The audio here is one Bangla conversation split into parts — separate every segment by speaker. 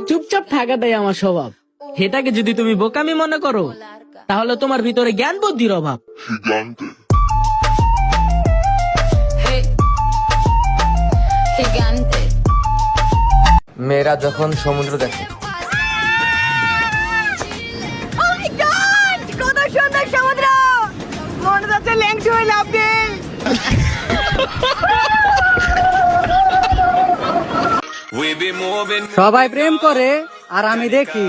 Speaker 1: চুপচাপ থাকাটাই আমার স্বভাব। এটাকে যদি তুমি বোকামি মনে করো তাহলে তোমার ভিতরে জ্ঞান বুদ্ধির অভাব।
Speaker 2: মেয়েরা যখন সমুদ্র দেখে
Speaker 3: সবাই প্রেম করে আর আমি দেখি,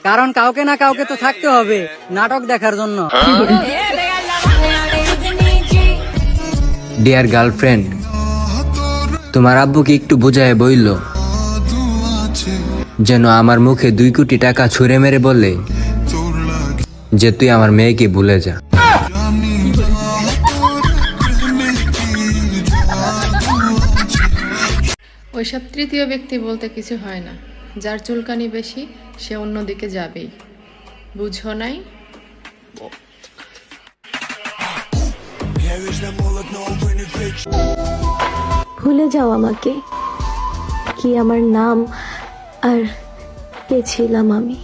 Speaker 3: কারণ কাউকে না কাউকে তো থাকতে হবে নাটক দেখার জন্য।
Speaker 2: ডিয়ার গার্লফ্রেন্ড, তোমার আব্বুকে একটু বোঝায় বইল যেন আমার মুখে 2 কোটি টাকা ছুঁড়ে মেরে বলে যে তুই আমার মেয়েকে ভুলে যা।
Speaker 4: ওইসব তৃতীয় ব্যক্তি বলতে কিছু হয় না। যার চুলকানি বেশি সে অন্যদিকে যাবেই, বুঝো নাই?
Speaker 5: ভুলে যাও আমাকে, কি আমার নাম আর কে ছিলাম আমি।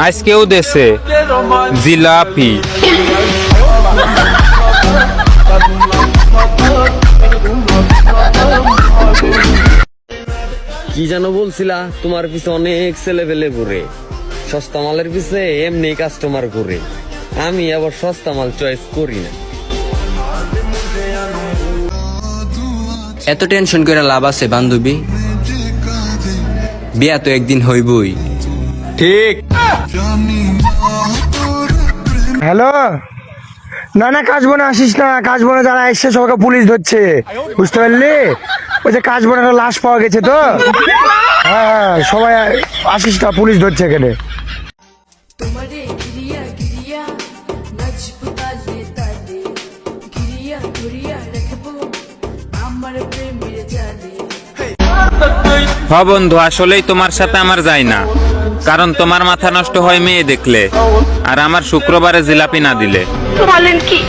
Speaker 6: আজকেও দেশে জিলাপি।
Speaker 7: কি যেন বলছিলা, তোমার পিছে অনেক ছেলে পেলে ঘুরে, সস্তা মালের পিছে এমনি কাস্টমার ঘুরে, আমি আবার সস্তা মাল চয়েস করি না।
Speaker 2: এত টেনশন করে লাভ আছে বান্ধবী? বিয়া তো একদিন হইবই।
Speaker 6: ঠিক।
Speaker 8: হ্যালো, না না কাজ বনে আসিস না, কাজ বনে যারা এসছে সবাইকে পুলিশ ধরছে, বুঝতে পারলি? ওই যে কাজ বনে লাশ পাওয়া গেছে তো, হ্যাঁ সবাই আসিস না, পুলিশ ধরছে এখানে।
Speaker 6: বন্ধু, আসলেই তোমার সাথে আমার যায় না, কারণ তোমার মাথা নষ্ট হয় মেয়ে দেখলে, আর আমার শুক্রবারে জিলাপি না দিলে।
Speaker 5: বলেন কি?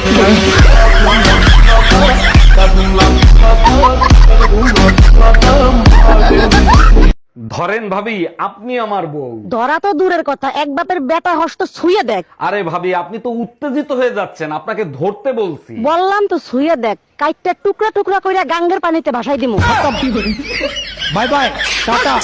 Speaker 9: ধরেন ভাবি, আপনি আমার বউ।
Speaker 10: ধরা তো দূরের কথা, এক বাপের বেটা হস্ত ছুঁয়ে দেখ।
Speaker 9: আরে ভাবি, আপনি তো উত্তেজিত হয়ে যাচ্ছেন, আপনাকে ধরতে বলছি।
Speaker 10: বললাম তো ছুঁয়ে দেখ, কাইটটা টুকরা টুকরা কইরা গাঙ্গের পানিতে ভাসাই দিমু।
Speaker 8: Bye bye, tata.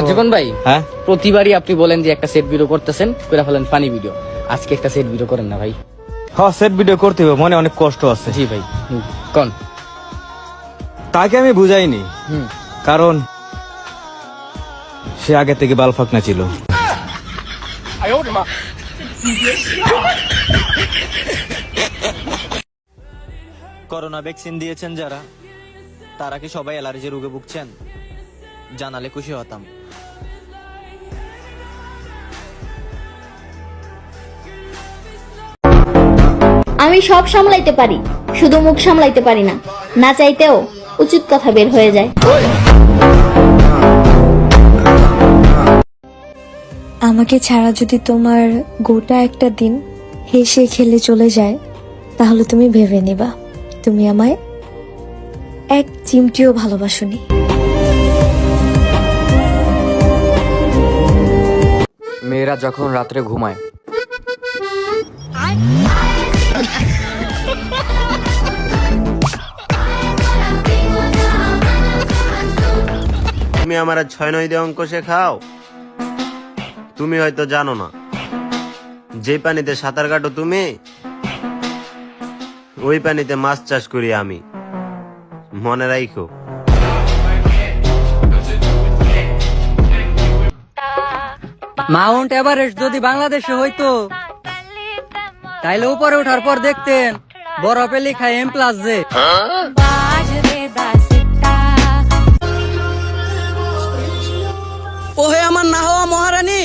Speaker 3: জীবন ভাই,
Speaker 6: হ্যাঁ,
Speaker 3: প্রতিবারই আপনি বলেন যে একটা সেট ভিডিও করতেছেন, করে ফেলেন ফানি ভিডিও। আজকে একটা সেট ভিডিও করেন না ভাই?
Speaker 6: হ্যাঁ সেট ভিডিও করতে হবে, মনে অনেক কষ্ট আছে।
Speaker 3: জি ভাই, কোন
Speaker 6: তাকে আমি বুঝাইনি, কারণ সে আগে থেকে বালফাকনা ছিল।
Speaker 11: করোনা ভ্যাকসিন দিয়েছেন যারা, তারা কি সবাই অ্যালার্জি রোগে ভুগছেন? জানালে খুশি হতাম।
Speaker 5: আমি সব সামলাইতে পারি, শুধু মুখ সামলাইতে পারি না। না চাইতেও উচিত কথা বের হয়ে যায়। আমাকে ছাড়া যদি তোমার গোটা একটা দিন হেসে খেলে চলে যায়, তাহলে তুমি ভেবে নিবা তুমি আমায় এক চিমটিও ভালোবাসোনি।
Speaker 2: মেয়েরা যখন রাত্রে ঘুমায়
Speaker 7: তুমি আমার 6-9 দিয়ে অঙ্ক শেখাও। তুমি হয়তো জানো না, যে পানিতে সাঁতার কাটো তুমি, ওই পানিতে মাছ চাষ করি আমি, মনে রাখো।
Speaker 3: মাউন্ট এভারেস্ট যদি বাংলাদেশে হইতো তাইলে উপরে ওঠার পর দেখতেন বরফে লেখা M+ যে।
Speaker 1: ওহে আমার না হওয়া মহারানী,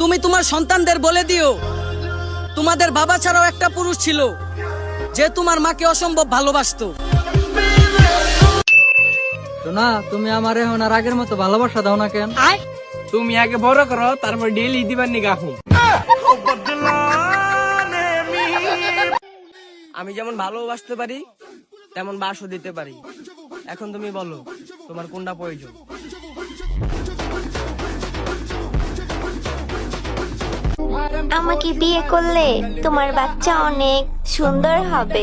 Speaker 1: তুমি তোমার সন্তানদের বলে দিও তোমাদের বাবা ছাড়াও একটা পুরুষ ছিল যে তোমার মাকে অসম্ভব ভালোবাসতো।
Speaker 3: শোনা, তুমি আমার এখন আর আগের মতো ভালোবাসা দাও না কেন?
Speaker 1: তুমি আগে বড় করো, তারপর ডেইলি দিবার নিগা হুম। আমি যেমন ভালোবাসতে পারি তেমন বাসও দিতে পারি। এখন তুমি বলো তোমার কোনটা প্রয়োজন?
Speaker 5: আমাকে বিয়ে করলে তোমার বাচ্চা অনেক সুন্দর হবে,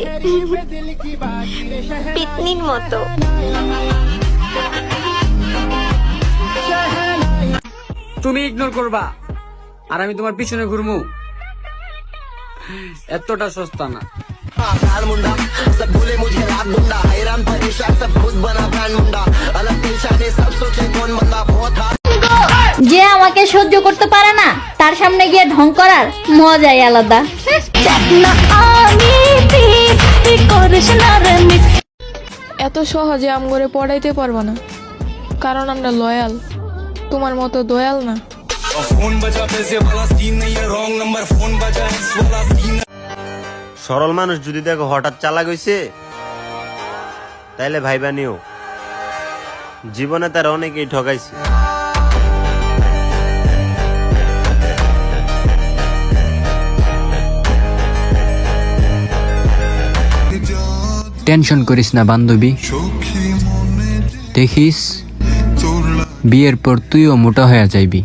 Speaker 5: পিতনির মতো।
Speaker 1: তুমি ইগনোর করবা আর আমি তোমার পিছনে ঘুরমু, এতটা সস্তা না।
Speaker 5: যে আমাকে সহ্য করতে পারে না তার সামনে গিয়ে ঢং করার মজাই আলাদা।
Speaker 4: এত সহজে আমগরে পড়াইতে পারবো না, কারণ আমরা লয়াল, তোমার মতো দয়াল না।
Speaker 11: সরল মানুষ যদি দেখো হঠাৎ চালাক হইছে, তাইলে ভাইবা নিও জীবনে তার অনেকেই ঠকাইছে।
Speaker 2: টেনশন করিস না বান্ধবী, দেখিস বিয়ের পর তুইও মোটা হয়ে যাইবি।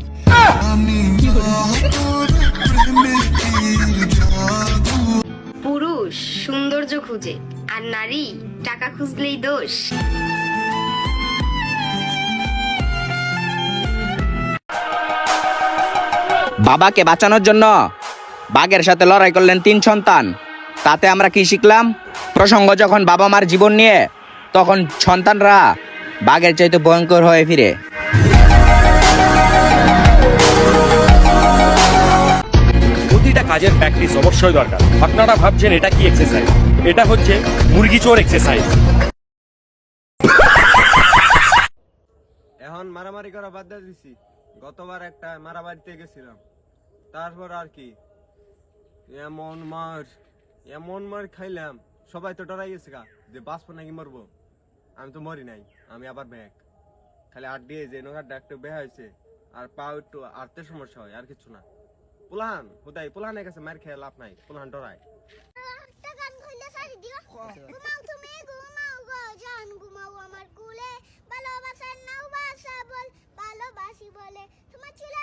Speaker 5: পুরুষ সৌন্দর্য খুঁজে আর নারী টাকা খুঁজলেই দোষ।
Speaker 1: বাবাকে বাঁচানোর জন্য বাঘের সাথে লড়াই করলেন 3 সন্তান। তাতে আমরা কি শিখলাম? প্রসঙ্গ যখন বাবা মার জীবন নিয়ে, তখন সন্তানরা বাঘের চাইতে ভয়ঙ্কর হয়ে ফিরে।
Speaker 9: প্রতিটা কাজের প্র্যাকটিস অবশ্যই দরকার। আপনারা ভাবছেন এটা কি এক্সারসাইজ? এটা হচ্ছে মুরগি চোর এক্সারসাইজ।
Speaker 7: এখন মারামারি করা বাদ দিয়ে দিছি। গতবার একটা মারামারিতে গেছিলাম, তারপর আর কি এমন মার খাইলাম, সবাই তো ডরাই গেছে গা যে বাঁচবো নাকি মরবো। আমি তো মরি নাই, আমি আবার ব্যাগ খালি আট দিয়ে যে নৌকাটা একটু বেহা হয়েছে আর পা একটু আটতে সমস্যা হয়, আর কিছু না। পুলাহান হুদাই পুলাহানের কাছে মার খেয়ে লাভ নাই, পুলাহান ডরায়।
Speaker 5: ভালোবাসার নাও বাসা বল, ভালোবাসি বলে তোমার ছিল